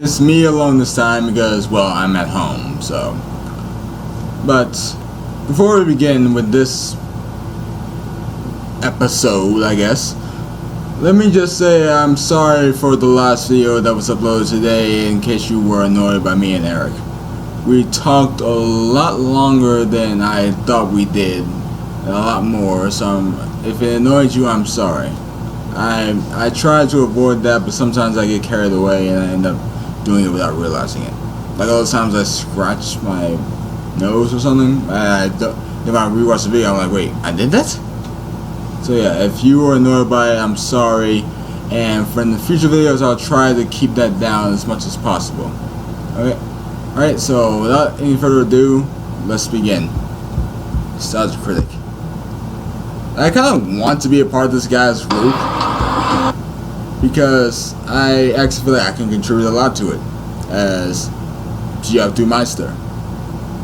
It's me alone this time because, well, I'm at home, so. But before we begin with this episode, I guess, let me just say I'm sorry for the last video that was uploaded today in case you were annoyed by me and Eric. We talked a lot longer than I thought we did, and a lot more, so if it annoyed you, I'm sorry. I try to avoid that, but sometimes I get carried away and I end up doing it without realizing it. Like all the times I scratch my nose or something, if I rewatch the video, I'm like, wait, I did that? So yeah, if you were annoyed by it, I'm sorry, and for the future videos, I'll try to keep that down as much as possible. Alright, so without any further ado, let's begin. Nostalgia Critic. I kind of want to be a part of this guy's group because I actually feel like I can contribute a lot to it as Giopp do Meister.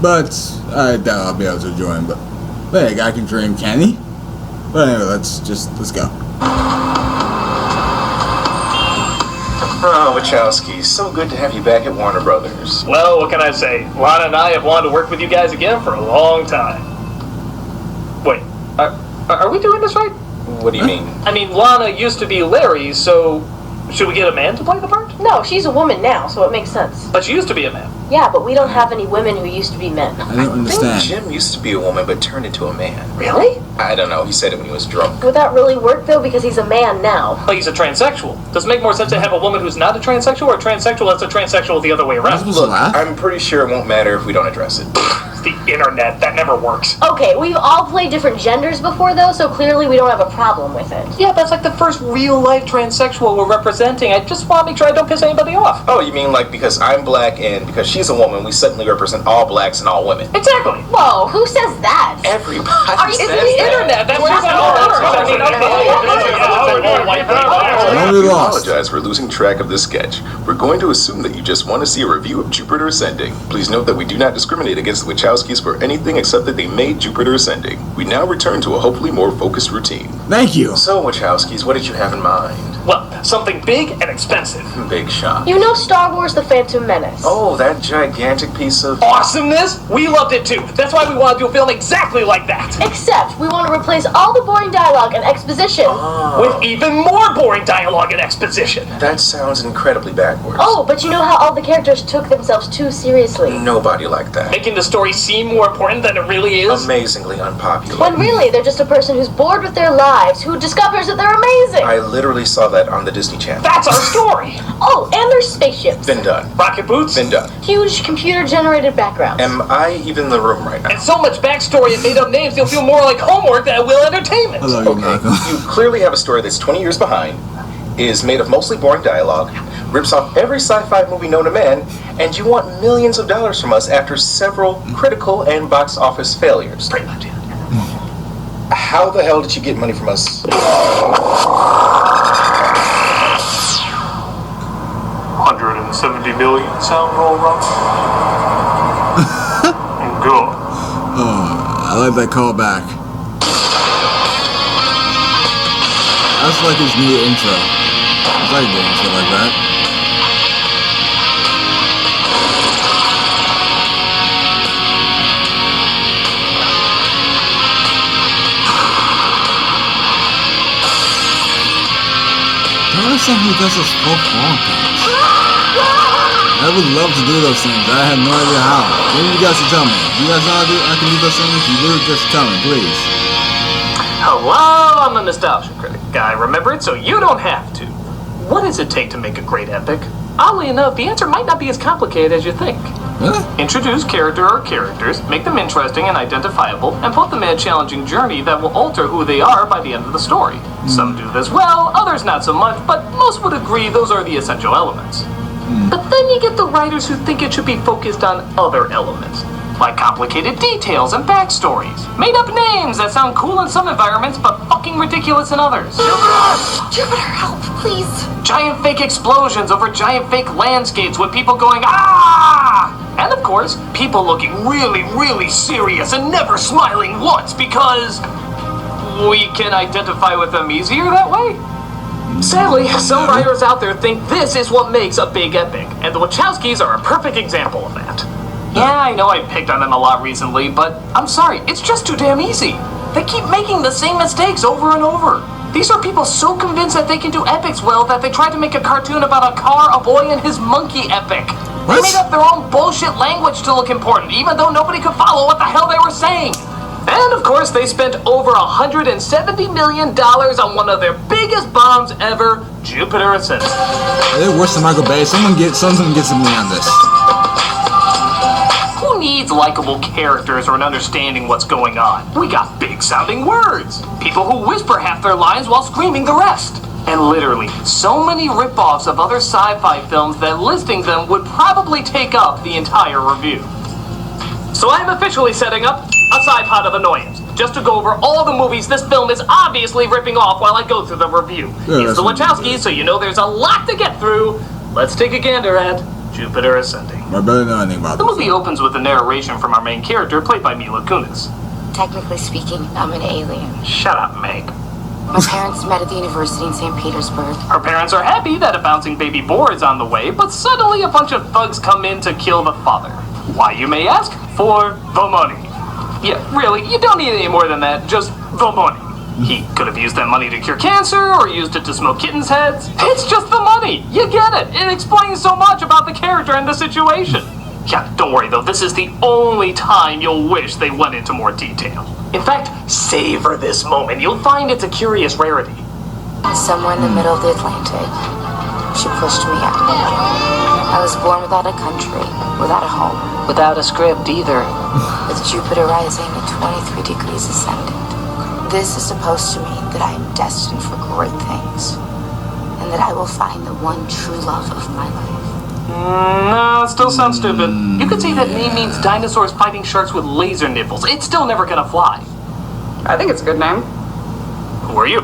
But I doubt I'll be able to join. But hey, a guy can dream, can he? But anyway, let's go. Oh, Wachowski, so good to have you back at Warner Brothers. Well, what can I say? Lana and I have wanted to work with you guys again for a long time. Wait, are we doing this right? What do you mean? I mean, Lana used to be Larry, so should we get a man to play the part? No, she's a woman now, so it makes sense. But she used to be a man. Yeah, but we don't have any women who used to be men. I don't understand. Jim used to be a woman, but turned into a man. Really? I don't know, he said it when he was drunk. Would that really work, though, because he's a man now? Like he's a transsexual. Does it make more sense to have a woman who's not a transsexual or a transsexual that's a transsexual the other way around? Look, I'm pretty sure it won't matter if we don't address it. It's the internet. That never works. Okay, we've all played different genders before, though, so clearly we don't have a problem with it. Yeah, that's like the first real-life transsexual we're representing. I just want to make sure I don't piss anybody off. Oh, you mean like because I'm black and because she's a woman, we suddenly represent all blacks and all women? Exactly. Whoa, who says that? Everybody It's says the that. internet. That's just how I apologize for losing track of this sketch. We're going to assume that you just want to see a review of Jupiter Ascending. Please note that we do not discriminate against the Wachowskis for anything except that they made Jupiter Ascending. We now return to a hopefully more focused routine. Thank you. So, Wachowskis, what did you have in mind? Well, something big and expensive. Big shot. You know Star Wars The Phantom Menace? Oh, that gigantic piece of... Awesomeness? We loved it too. That's why we want to do a film exactly like that. Except we want to replace all the boring dialogue and exposition. With even more boring dialogue and exposition. That sounds incredibly backwards. Oh, but you know how all the characters took themselves too seriously? Nobody liked that. Making the story seem more important than it really is. Amazingly unpopular. When really, they're just a person who's bored with their lives, who discovers that they're amazing. I literally saw that on the Disney Channel. That's our story. Oh, and there's spaceships. Been done. Rocket boots. Been done. Huge computer-generated backgrounds. Am I even in the room right now? And so much backstory and made-up names, you'll feel more like homework than it will entertainment. Hello, you Okay, Malcolm. you clearly have a story that's 20 years behind, is made of mostly boring dialogue, rips off every sci-fi movie known to man, and you want millions of dollars from us after several critical and box office failures. Pretty much it. How the hell did you get money from us? 170 million sound roll wrong? Good. I like that callback. That's like his new intro. I like doing shit like that. I understand who does those folk long things. I would love to do those things. I have no idea how. Maybe you guys can tell me. You guys know I can do those things? You really just tell me, please. Hello, I'm the Nostalgia Critic guy. Remember it so you don't have to. What does it take to make a great epic? Oddly enough, the answer might not be as complicated as you think. Huh? Introduce character or characters, make them interesting and identifiable, and put them in a challenging journey that will alter who they are by the end of the story. Some do this well, others not so much, but most would agree those are the essential elements. But then you get the writers who think it should be focused on other elements, like complicated details and backstories, made up names that sound cool in some environments but fucking ridiculous in others. Jupiter, help, please. Giant fake explosions over giant fake landscapes with people going, ah! And of course, people looking really, really serious and never smiling once because we can identify with them easier that way. Sadly, some writers out there think this is what makes a big epic, and the Wachowskis are a perfect example of that. Yeah, I know I picked on them a lot recently, but I'm sorry, it's just too damn easy. They keep making the same mistakes over and over. These are people so convinced that they can do epics well that they tried to make a cartoon about a car, a boy, and his monkey epic. What? They made up their own bullshit language to look important, even though nobody could follow what the hell they were saying. And of course, they spent over $170 million on one of their biggest bombs ever, Jupiter Ascending. They're worse than Michael Bay. Someone gets me on this. Who needs likable characters or an understanding what's going on? We got big-sounding words. People who whisper half their lines while screaming the rest. And literally, so many rip-offs of other sci-fi films that listing them would probably take up the entire review. So I'm officially setting up a side pod of annoyance, just to go over all the movies this film is obviously ripping off while I go through the review. Yeah, It's the Wachowskis, so you know there's a lot to get through. Let's take a gander at Jupiter Ascending. I barely know anything about The this. movie opens with a narration from our main character, played by Mila Kunis. Technically speaking, I'm an alien. Shut up, Meg. My parents met at the university in St. Petersburg. Her parents are happy that a bouncing baby boar is on the way, but suddenly a bunch of thugs come in to kill the father. Why, you may ask? For the money. Yeah, really, you don't need any more than that, just the money. He could have used that money to cure cancer, or used it to smoke kittens' heads. It's just the money! You get it! It explains so much about the character and the situation. Yeah, don't worry though, this is the only time you'll wish they went into more detail. In fact, savor this moment. You'll find it's a curious rarity. Somewhere in the middle of the Atlantic, she pushed me out. I was born without a country, without a home. Without a script either. With Jupiter rising at 23 degrees ascendant. This is supposed to mean that I am destined for great things, and that I will find the one true love of my life. No, it still sounds stupid. You could say that name means dinosaurs fighting sharks with laser nipples. It's still never gonna fly. I think it's a good name. Who are you?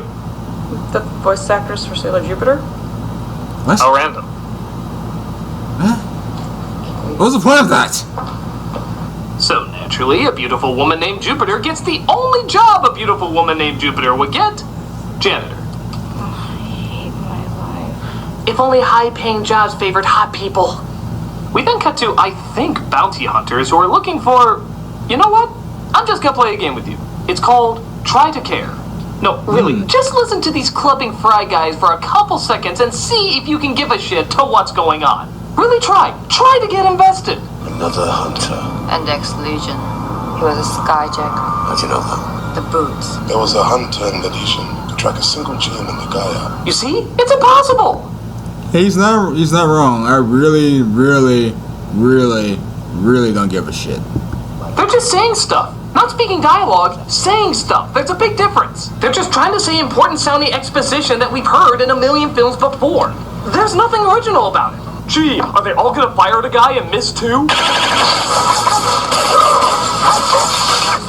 The voice actress for Sailor Jupiter? What? How random. What was the point of that? So naturally, a beautiful woman named Jupiter gets the only job a beautiful woman named Jupiter would get. Janitor. I hate my life. If only high-paying jobs favored hot people. We then cut to, I think, bounty hunters who are looking for... You know what? I'm just gonna play a game with you. It's called Try to Care. No, really, just listen to these clubbing fry guys for a couple seconds and see if you can give a shit to what's going on. Really try. Try to get invested. Another hunter. And ex-Legion. He was a skyjacker. How'd you know that? The boots. There was a hunter in the Legion to track a single gene in the Gaia. You see? It's impossible. He's not wrong. I really don't give a shit. They're just saying stuff. Not speaking dialogue, saying stuff. There's a big difference. They're just trying to say important sounding exposition that we've heard in a million films before. There's nothing original about it. Gee, are they all gonna fire the guy and miss too?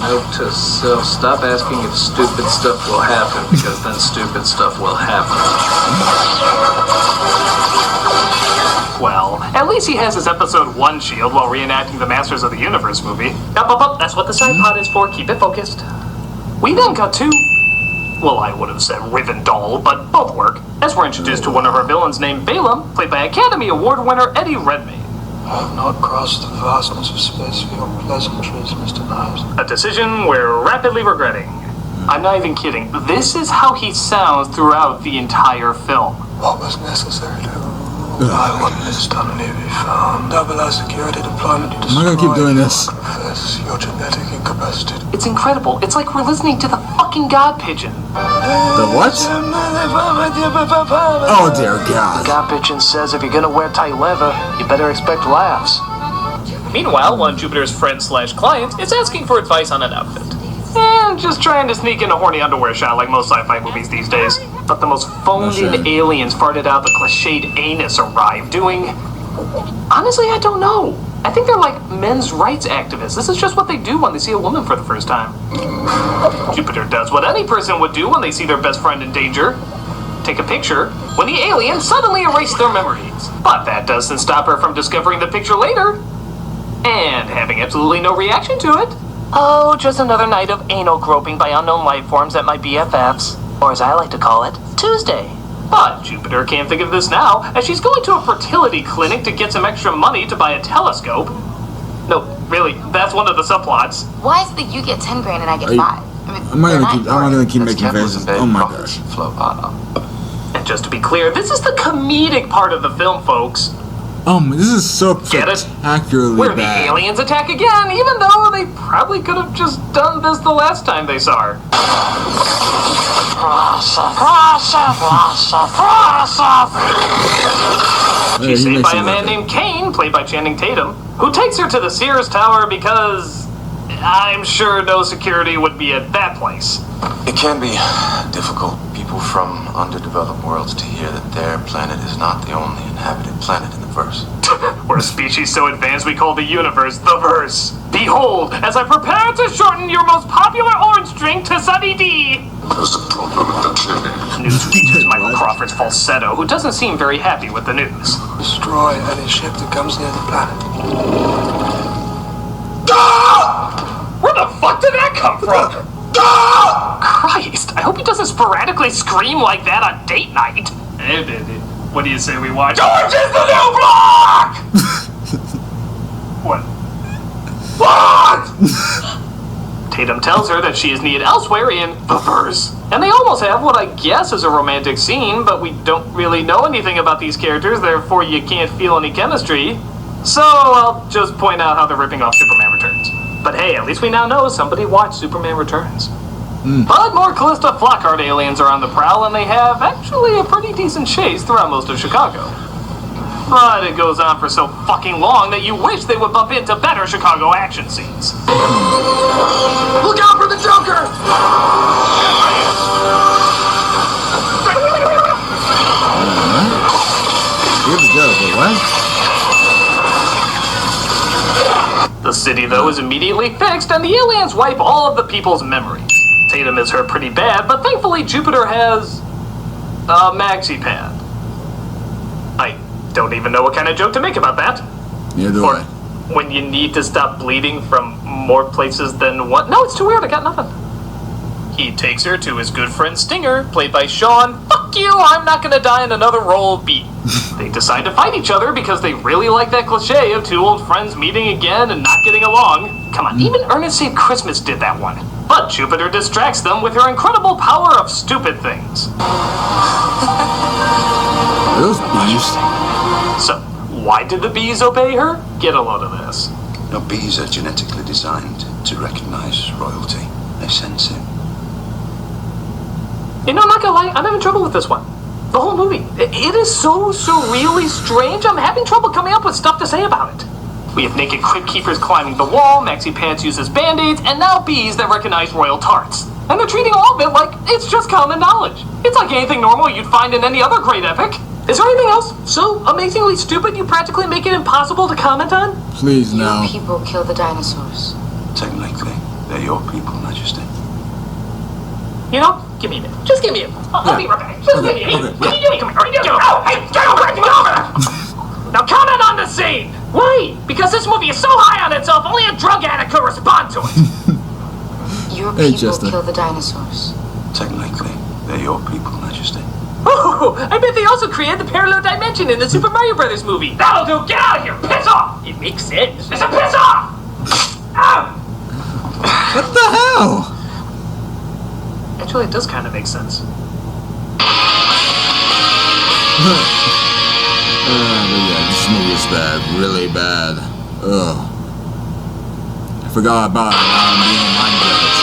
Note to self, stop asking if stupid stuff will happen, because then stupid stuff will happen. Well, at least he has his episode 1 shield while reenacting the Masters of the Universe movie. Up, that's what the side pod is for, keep it focused. We then got to... Well, I would have said Rivendell, but both work, as we're introduced to one of our villains named Balaam, played by Academy Award winner Eddie Redmayne. I have not crossed the vastness of space for your pleasantries, Mr. Knives. A decision we're rapidly regretting. I'm not even kidding. This is how he sounds throughout the entire film. What was necessary to do? I want this done and be found. Double our security deployment. You I'm not gonna keep doing this. Confess your genetic incapacity. It's incredible. It's like we're listening to the fucking God Pigeon. The what? Oh dear God. God Pigeon says if you're gonna wear tight leather, you better expect laughs. Meanwhile, one of Jupiter's friends/clients is asking for advice on an outfit. And just trying to sneak in a horny underwear shot like most sci-fi movies these days. But the most phoned-in aliens farted out the cliched anus arrive doing... Honestly, I don't know. I think they're like men's rights activists. This is just what they do when they see a woman for the first time. Jupiter does what any person would do when they see their best friend in danger. Take a picture when the aliens suddenly erase their memories. But that doesn't stop her from discovering the picture later. And having absolutely no reaction to it. Oh, just another night of anal groping by unknown life forms at my BFF's. Or as I like to call it, Tuesday. But Jupiter can't think of this now, as she's going to a fertility clinic to get some extra money to buy a telescope. No, really, that's one of the subplots. Why is it that you get 10 grand and I get 5? I mean, I'm not gonna keep making faces. Oh my gosh. And just to be clear, this is the comedic part of the film, folks. This is so Get it? spectacularly Where the bad. aliens attack again, even though they probably could have just done this the last time they saw her. She's saved by a man named Kane, played by Channing Tatum, who takes her to the Sears Tower because I'm sure no security would be at that place. It can be difficult for people from underdeveloped worlds to hear that their planet is not the only inhabited planet in the verse. We're a species so advanced we call the universe the verse. Behold, as I prepare to shorten your most popular orange drink to Sunny D. There's a problem with the chimney. News features Michael Crawford's falsetto, who doesn't seem very happy with the news. Destroy any ship that comes near the planet. Where the fuck did that come from? Christ, I hope he doesn't sporadically scream like that on date night. Hey, baby, what do you say we watch Orange is the New Black? What? Tatum tells her that she is needed elsewhere in the verse. And they almost have what I guess is a romantic scene, but we don't really know anything about these characters, therefore you can't feel any chemistry. So I'll just point out how they're ripping off Superman Returns. But hey, at least we now know somebody watched Superman Returns. But more Callista Flockhart aliens are on the prowl, and they have actually a pretty decent chase throughout most of Chicago. But it goes on for so fucking long that you wish they would bump into better Chicago action scenes. Look out for the Joker! Here's the Joker, what? The city, though, is immediately fixed, and the aliens wipe all of the people's memories. Tatum is hurt pretty bad, but thankfully Jupiter has a maxi pad. I don't even know what kind of joke to make about that. Neither do I. When you need to stop bleeding from more places than one. No, it's too weird, I got nothing. He takes her to his good friend Stinger, played by Sean. Fuck you, I'm not gonna die in another role beat. They decide to fight each other because they really like that cliche of two old friends meeting again and not getting along. Come on, even Ernest Saves Christmas did that one. But Jupiter distracts them with her incredible power of stupid things. Are those bees? So, why did the bees obey her? Get a load of this. No, bees are genetically designed to recognize royalty. They sense it. You know, I'm not gonna lie, I'm having trouble with this one. The whole movie. It is so surreally strange, I'm having trouble coming up with stuff to say about it. We have naked crypt keepers climbing the wall, Maxi Pants uses band-aids, and now bees that recognize royal tarts. And they're treating all of it like it's just common knowledge. It's like anything normal you'd find in any other great epic. Is there anything else so amazingly stupid you practically make it impossible to comment on? Please, no. You people kill the dinosaurs. Technically, they're your people, Majesty. You know, give me a minute. Just give me a minute. I'll be right back. Just give me a minute. Come here. Come here. Oh, hey, get over it. Now comment on the scene. Why? Because this movie is so high on itself, only a drug addict could respond to it. Your Hey, people Justin. kill the dinosaurs. Technically, they're your people, Majesty. Oh, I bet they also created the parallel dimension in the Super Mario Brothers movie. That'll do. Get out of here. Piss off. It makes sense. It's a piss off. Ow. What the hell? Actually, it does kind of make sense. But yeah, this movie is bad. Really bad. Ugh. I forgot about it. Now I'm being mind-blowed.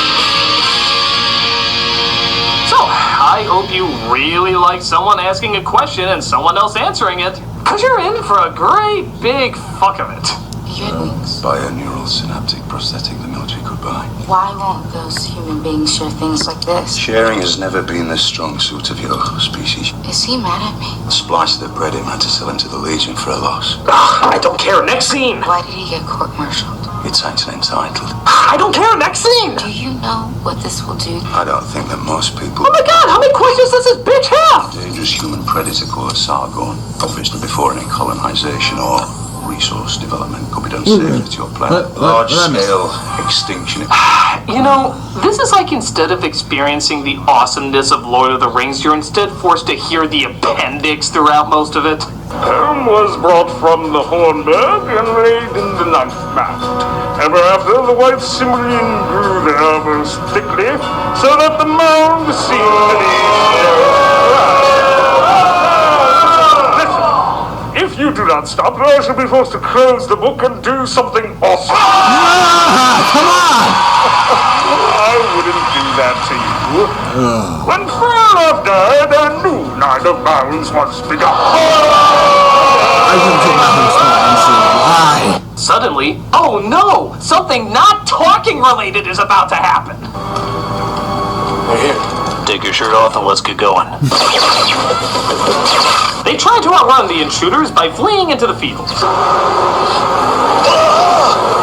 So, I hope you really like someone asking a question and someone else answering it, because you're in for a great big fuck of it. You had wings. Bioneural synaptic prosthetic the military could buy. Why won't those human beings share things like this? Sharing has never been the strong suit of your species. Is he mad at me? The splice that bred him had to sell him to the Legion for a loss. I don't care. Next scene. Why did he get court-martialed? It's actually entitled. I don't care. Next scene. Do you know what this will do? I don't think that most people... Oh my god, how many questions does this bitch have? Dangerous human predator called a Sargon, obviously before any colonization or resource development could be done safely to your planet. Large-scale extinction. You know, this is like instead of experiencing the awesomeness of Lord of the Rings, you're instead forced to hear the appendix throughout most of it. Helm was brought from the Hornberg and laid in the ninth mast. Ever after, the white Cimbrian grew there most thickly, so that the mound seemed to be Listen, if you do not stop, I shall be forced to close the book and do something awesome. Come on! I wouldn't do that to you. When Frolov died, a new night of bounds was begun. I can take my whole spot and see why. Suddenly, oh no! Something not talking related is about to happen. We're here. Take your shirt off and let's get going. They try to outrun the intruders by fleeing into the fields.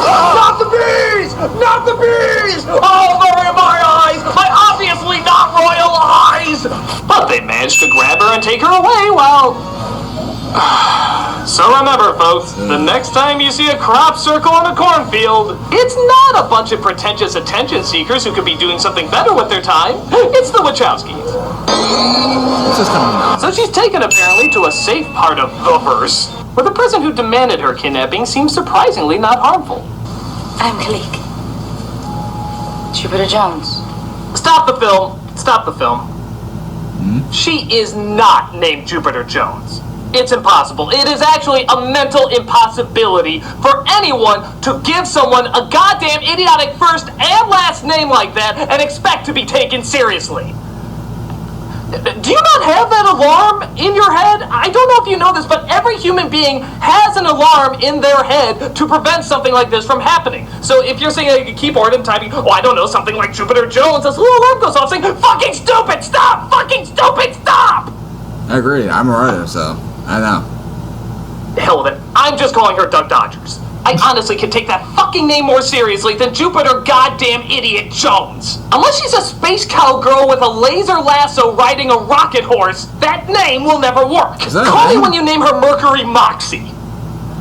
Not the bees! Not the bees! Oh, bury my eyes! My obviously not royal eyes! But they managed to grab her and take her away while... So remember, folks, the next time you see a crop circle in a cornfield, it's not a bunch of pretentious attention seekers who could be doing something better with their time. It's the Wachowskis. So she's taken apparently to a safe part of the verse, where the person who demanded her kidnapping seems surprisingly not harmful. I'm Khalik. Jupiter Jones. Stop the film. Stop the film. She is not named Jupiter Jones. It's impossible. It is actually a mental impossibility for anyone to give someone a goddamn idiotic first and last name like that and expect to be taken seriously. Do you not have that alarm in your head? I don't know if you know this, but every human being has an alarm in their head to prevent something like this from happening. So if you're saying like a keyboard and typing, oh, I don't know, something like Jupiter Jones, this little alarm goes off saying, fucking stupid, stop! Fucking stupid, stop! I agree. I'm a writer, so I know. Hell with it. I'm just calling her Doug Dodgers. I honestly can take that fucking name more seriously than Jupiter goddamn idiot Jones. Unless she's a space cowgirl with a laser lasso riding a rocket horse, that name will never work. Call me when you name her Mercury Moxie.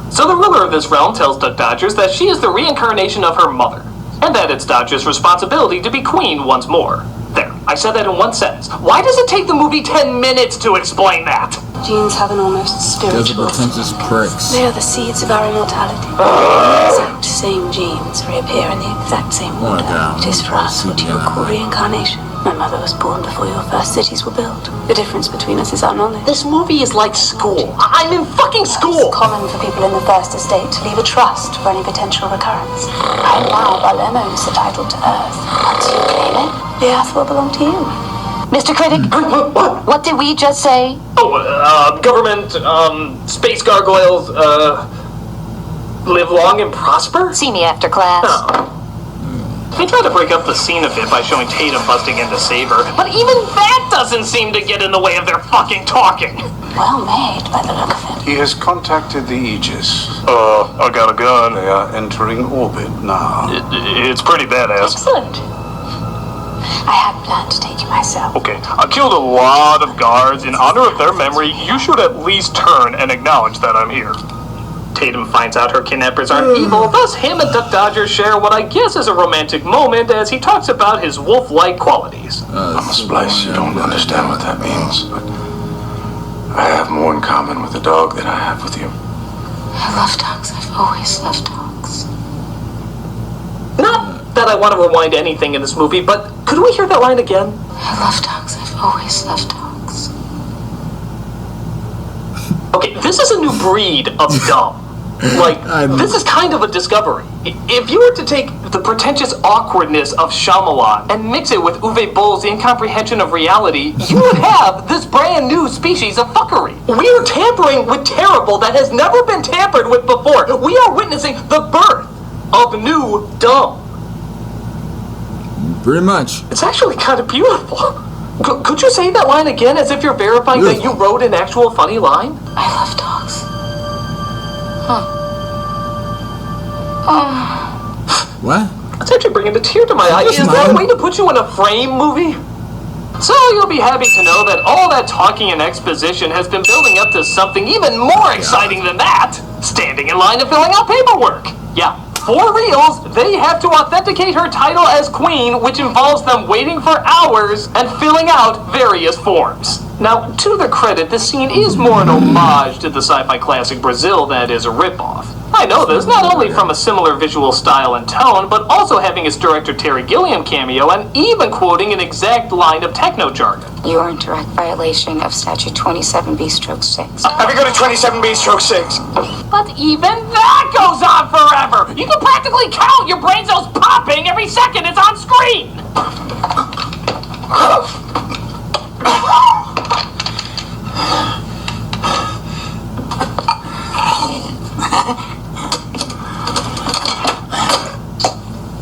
So the ruler of this realm tells Doug Dodgers that she is the reincarnation of her mother, and that it's Dodgers' responsibility to be queen once more. There, I said that in one sentence. Why does it take the movie 10 minutes to explain that? Genes have an almost Those spiritual. are pretentious pricks. They are the seeds of our immortality. The exact same genes reappear in the exact same order. It is for us what you would call reincarnation. My mother was born before your first cities were built. The difference between us is our knowledge. This movie is like school. I'm in fucking school! It's common for people in the first estate to leave a trust for any potential recurrence. And now Balem owns the title to Earth. Once you claim it, the Earth will belong to you. Mr. Critic, what did we just say? Oh, government, space gargoyles, live long and prosper? See me after class. Oh. They tried to break up the scene a bit by showing Tatum busting in to save her, but even that doesn't seem to get in the way of their fucking talking. Well made, by the look of it. He has contacted the Aegis. I got a gun. They are entering orbit now. It's pretty badass. Excellent. I had planned to take you myself. Okay, I killed a lot of guards. In honor of their memory, you should at least turn and acknowledge that I'm here. Tatum finds out her kidnappers aren't evil, thus him and Duck Dodgers share what I guess is a romantic moment as he talks about his wolf-like qualities. I'm a splice. You don't understand what that means, but I have more in common with the dog than I have with you. I love dogs. I've always loved dogs. Not that I want to rewind anything in this movie, but could we hear that line again? I love dogs. I've always loved dogs. Okay, this is a new breed of dumb. Like, this is kind of a discovery. If you were to take the pretentious awkwardness of Shyamalan and mix it with Uwe Boll's incomprehension of reality, you would have this brand new species of fuckery. We are tampering with terrible that has never been tampered with before. We are witnessing the birth of new dumb. Pretty much. It's actually kind of beautiful. Could you say that line again as if you're verifying that you wrote an actual funny line? I love dogs. What? That's actually bringing a tear to my eye. Is that a way to put you in a frame movie? So you'll be happy to know that all that talking and exposition has been building up to something even more exciting than that. standing in line and filling out paperwork. Yeah, for reals, they have to authenticate her title as queen, which involves them waiting for hours and filling out various forms. Now, to their credit, this scene is more an homage to the sci-fi classic Brazil than it is a ripoff. I know this, not only from a similar visual style and tone, but also having its director Terry Gilliam cameo and even quoting an exact line of techno jargon. You are in direct violation of Statute 27B/6. Have you got a 27B/6? But even that goes on forever! You can practically count your brain cells popping every second it's on screen!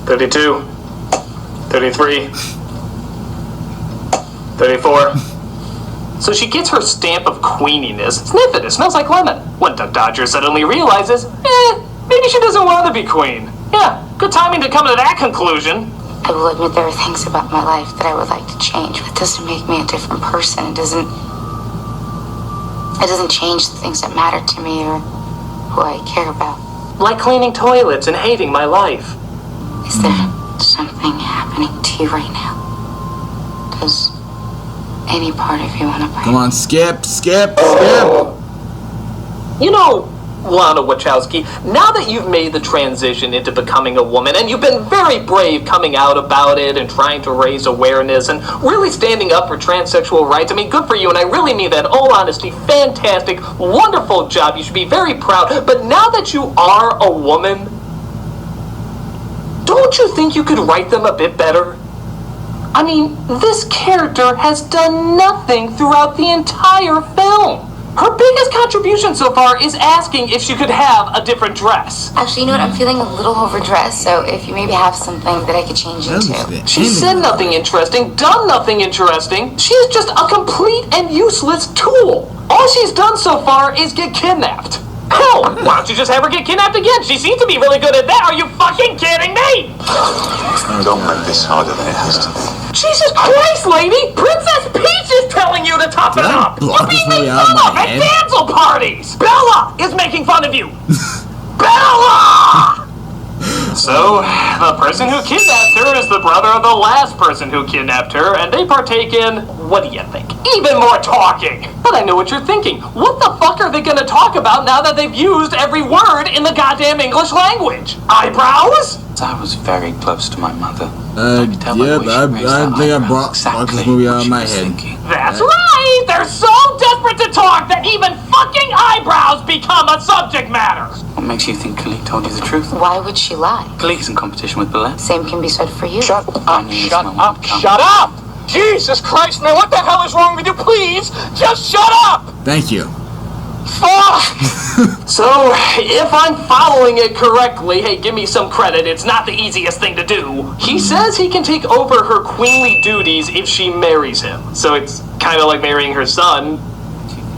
$32, $33, $34. So she gets her stamp of queeniness. Sniff it, it smells like lemon. When Duck Dodger suddenly realizes, maybe she doesn't want to be queen. Yeah, good timing to come to that conclusion. I will admit there are things about my life that I would like to change, but it doesn't make me a different person. It doesn't change the things that matter to me or who I care about. Like cleaning toilets and hating my life. Is there something happening to you right now? Does any part of you want to play? Come on, skip. You know, Lana Wachowski, now that you've made the transition into becoming a woman, and you've been very brave coming out about it and trying to raise awareness and really standing up for transsexual rights, I mean, good for you, and I really mean that in all honesty, fantastic, wonderful job, you should be very proud, but now that you are a woman, don't you think you could write them a bit better? I mean, this character has done nothing throughout the entire film. Her biggest contribution so far is asking if she could have a different dress. Actually, you know what? I'm feeling a little overdressed, so if you maybe have something that I could change into. She said nothing interesting, done nothing interesting. She is just a complete and useless tool. All she's done so far is get kidnapped. Hell, why don't you just have her get kidnapped again? She seems to be really good at that. Are you fucking kidding me? Don't make this harder than it has to be. Jesus Christ, lady! Princess Peach is telling you to tough it up! You're being made fun of at damsel parties! Bella is making fun of you! Bella! So, the person who kidnapped her is the brother of the last person who kidnapped her, and they partake in, what do you think, even more talking. But I know what you're thinking. What the fuck are they gonna talk about now that they've used every word in the goddamn English language? Eyebrows? I was very close to my mother. I think I brought this movie out of my head. That's right! They're so desperate to talk that even fucking eyebrows become a subject matter! What makes you think Kalik told you the truth? Why would she lie? Kalik is in competition with Ballet. Same can be said for you. Shut up! Jesus Christ, man, what the hell is wrong with you? Please, just shut up! Thank you. Fuck! So, if I'm following it correctly, hey, give me some credit, it's not the easiest thing to do. He says he can take over her queenly duties if she marries him. So it's kind of like marrying her son.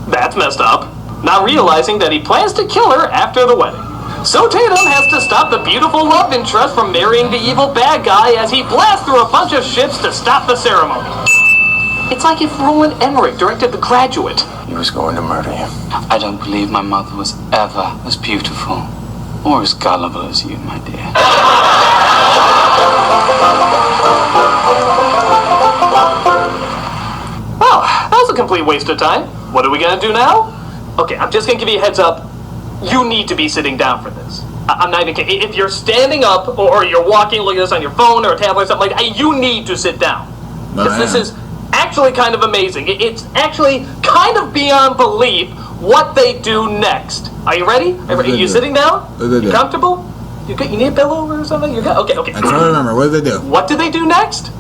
That's messed up. Not realizing that he plans to kill her after the wedding. So Tatum has to stop the beautiful love interest from marrying the evil bad guy as he blasts through a bunch of ships to stop the ceremony. It's like if Roland Emmerich directed The Graduate. He was going to murder you. I don't believe my mother was ever as beautiful or as gullible as you, my dear. Well, that was a complete waste of time. What are we gonna do now? Okay, I'm just gonna give you a heads up. You need to be sitting down for this. I'm not even kidding. If you're standing up or you're walking, looking at this on your phone or a tablet or something like that, you need to sit down. Because this is actually kind of amazing. It's actually kind of beyond belief what they do next. Are you ready? Are you sitting down? You comfortable? You need a pillow or something? You're good? Okay. I can't remember. What did they do? What did they do next?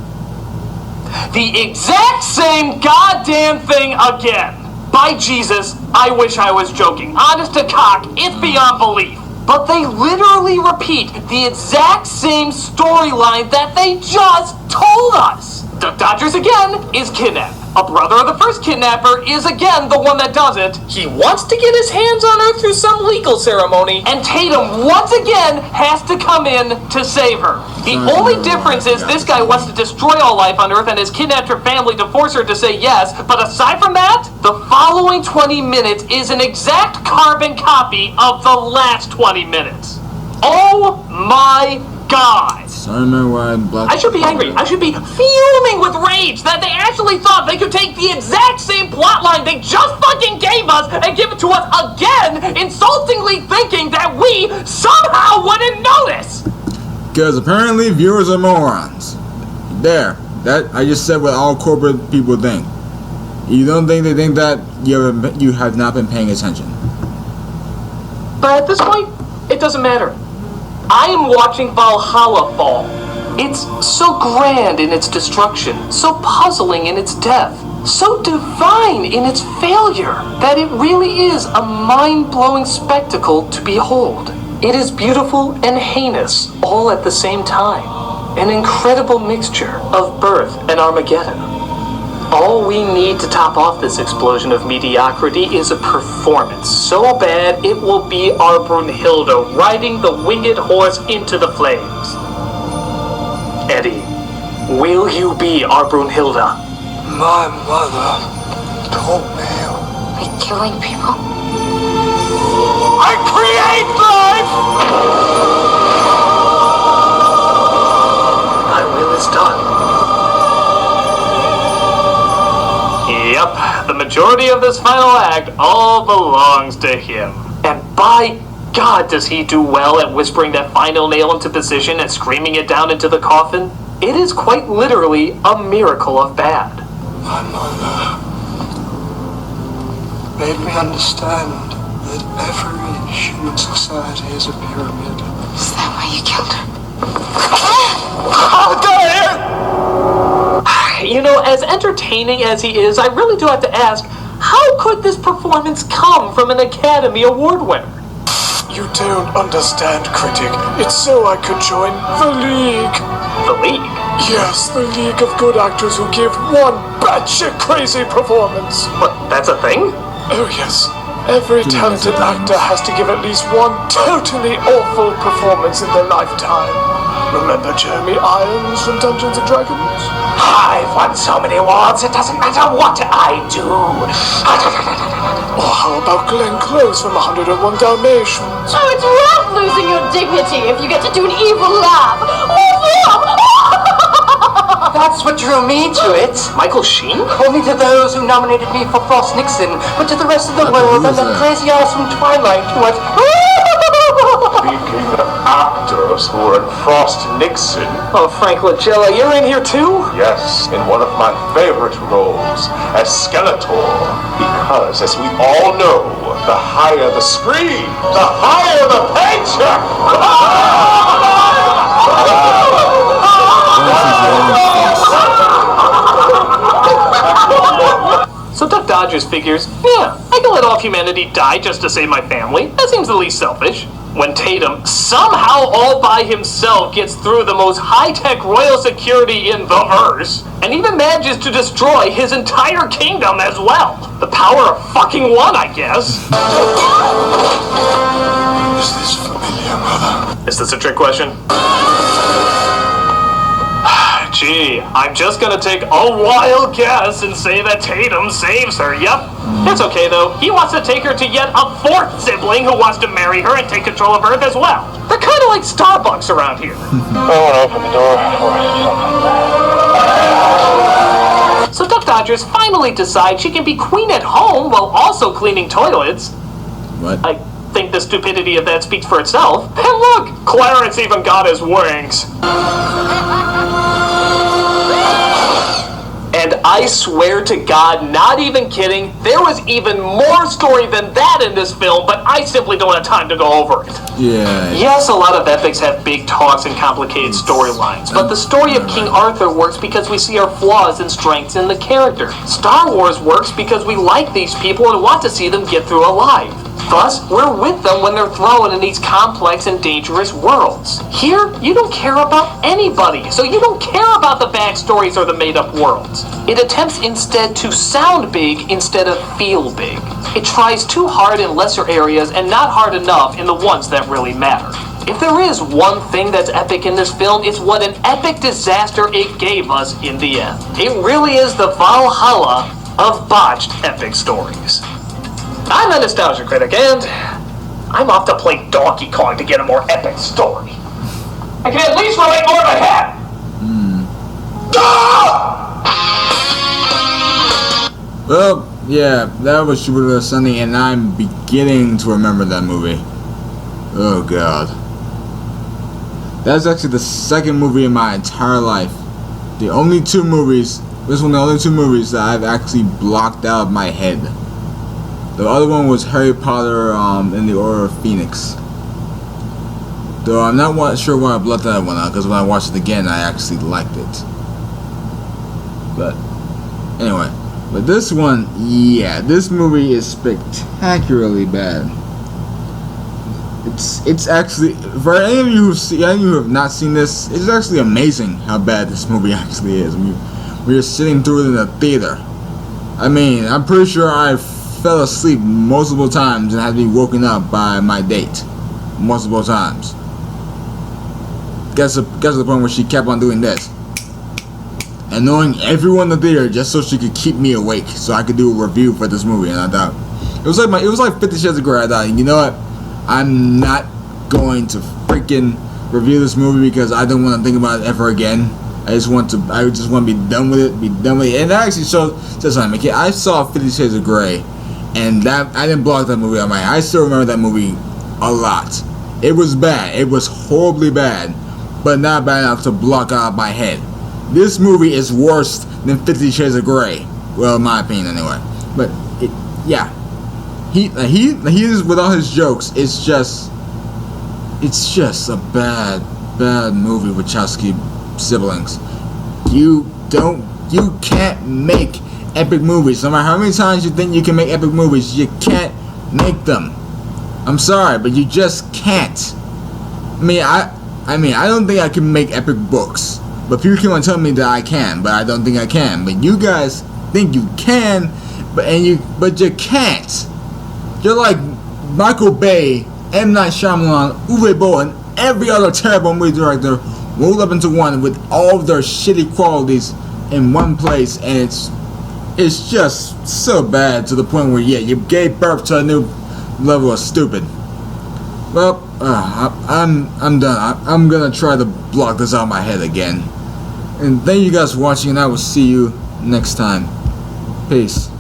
The exact same goddamn thing again. By Jesus, I wish I was joking. Honest to cock, it's beyond belief. But they literally repeat the exact same storyline that they just told us. Duck Dodgers again is kidnapped. A brother of the first kidnapper is again the one that does it. He wants to get his hands on her through some legal ceremony, and Tatum once again has to come in to save her. The only difference is this guy wants to destroy all life on Earth and has kidnapped her family to force her to say yes, but aside from that, the following 20 minutes is an exact carbon copy of the last 20 minutes. Oh my God! I should be angry. I should be fuming with rage that they actually thought they could take the exact same plotline they just fucking gave us and give it to us again, insultingly thinking that we somehow wouldn't notice! Because apparently viewers are morons. There. That I just said what all corporate people think. You don't think they think that you have not been paying attention. But at this point, it doesn't matter. I am watching Valhalla fall. It's so grand in its destruction, so puzzling in its death, so divine in its failure, that it really is a mind-blowing spectacle to behold. It is beautiful and heinous all at the same time. An incredible mixture of birth and Armageddon. All we need to top off this explosion of mediocrity is a performance so bad it will be our Brunhilde riding the winged horse into the flames. Eddie, will you be our Brunhilde? My mother told me. Like killing people? I create life! My will is done. Yep, the majority of this final act all belongs to him. And by God, does he do well at whispering that final nail into position and screaming it down into the coffin? It is quite literally a miracle of bad. My mother made me understand that every human society is a pyramid. Is that why you killed her? How dare you! You know, as entertaining as he is, I really do have to ask, how could this performance come from an Academy Award winner? You don't understand, Critic. It's so I could join the League. The League? Yes, the League of Good Actors who give one batshit crazy performance. What, that's a thing? Oh yes. Every talented actor has to give at least one totally awful performance in their lifetime. Remember Jeremy Irons from Dungeons & Dragons? I've won so many awards, it doesn't matter what I do. Or how about Glenn Close from 101 Dalmatians? Oh, it's rough losing your dignity if you get to do an evil laugh. That's what drew me to it. Michael Sheen? Only to those who nominated me for Frost Nixon, but to the rest of the world and the crazy ass from Twilight who went. Speaking of actors who were in Frost Nixon. Oh, Frank Langella, you're in here too? Yes, in one of my favorite roles, as Skeletor. Because, as we all know, the higher the screen, the higher the paycheck! So Duck Dodgers figures, yeah, I can let all humanity die just to save my family. That seems the least selfish. When Tatum, somehow all by himself, gets through the most high-tech royal security in the verse, and even manages to destroy his entire kingdom as well. The power of fucking one, I guess. Is this familiar, Mother? Is this a trick question? Gee, I'm just gonna take a wild guess and say that Tatum saves her, yep. It's okay though, he wants to take her to yet a fourth sibling who wants to marry her and take control of Earth as well. They're kinda like Starbucks around here. I want to open the door for something. So Duck Dodgers finally decides she can be queen at home while also cleaning toilets. What? I think the stupidity of that speaks for itself. And look, Clarence even got his wings. And I swear to God, not even kidding, there was even more story than that in this film, but I simply don't have time to go over it. Yeah. Yes, a lot of epics have big talks and complicated storylines, but the story of King Arthur works because we see our flaws and strengths in the character. Star Wars works because we like these people and want to see them get through alive. Thus, we're with them when they're thrown in these complex and dangerous worlds. Here, you don't care about anybody, so you don't care about the backstories or the made-up worlds. It attempts instead to sound big instead of feel big. It tries too hard in lesser areas and not hard enough in the ones that really matter. If there is one thing that's epic in this film, it's what an epic disaster it gave us in the end. It really is the Valhalla of botched epic stories. I'm a Nostalgia Critic, and I'm off to play Donkey Kong to get a more epic story. I can at least relate more to him! Well, yeah, that was Jupiter Ascending, and I'm beginning to remember that movie. Oh god. That's actually the second movie in my entire life. The only two movies, this one, the only two movies that I've actually blocked out of my head. The other one was Harry Potter and the Order of Phoenix. Though I'm not sure why I blocked that one out, because when I watched it again, I actually liked it. But, anyway. But this one, yeah, this movie is spectacularly bad. It's actually, for any of you who have not seen this, it's actually amazing how bad this movie actually is. I mean, we were sitting through it in the theater. I mean, I'm pretty sure I fell asleep multiple times and had to be woken up by my date multiple times. Gets to the point where she kept on doing this, annoying everyone in the theater just so she could keep me awake, so I could do a review for this movie. And I thought it was like 50 Shades of Grey. I thought, you know what, I'm not going to freaking review this movie because I don't want to think about it ever again. I just want to be done with it, And that actually shows something. I saw 50 Shades of Grey, and that I didn't block that movie out of my head. I still remember that movie a lot. It was bad. It was horribly bad, but not bad enough to block out of my head. This movie is worse than 50 Shades of Grey. Well, in my opinion, anyway. But yeah, he is, with all his jokes. It's just a bad movie. Wachowski siblings. You can't make epic movies. No matter how many times you think you can make epic movies, you can't make them. I'm sorry, but you just can't. I mean, I don't think I can make epic books, but people keep on telling me that I can, but I don't think I can. But you guys think you can, but you can't. You're like Michael Bay, M. Night Shyamalan, Uwe Boll, and every other terrible movie director rolled up into one with all of their shitty qualities in one place, and it's just so bad to the point where, yeah, you gave birth to a new level of stupid. Well, I'm done. I'm gonna try to block this out of my head again. And thank you guys for watching, and I will see you next time. Peace.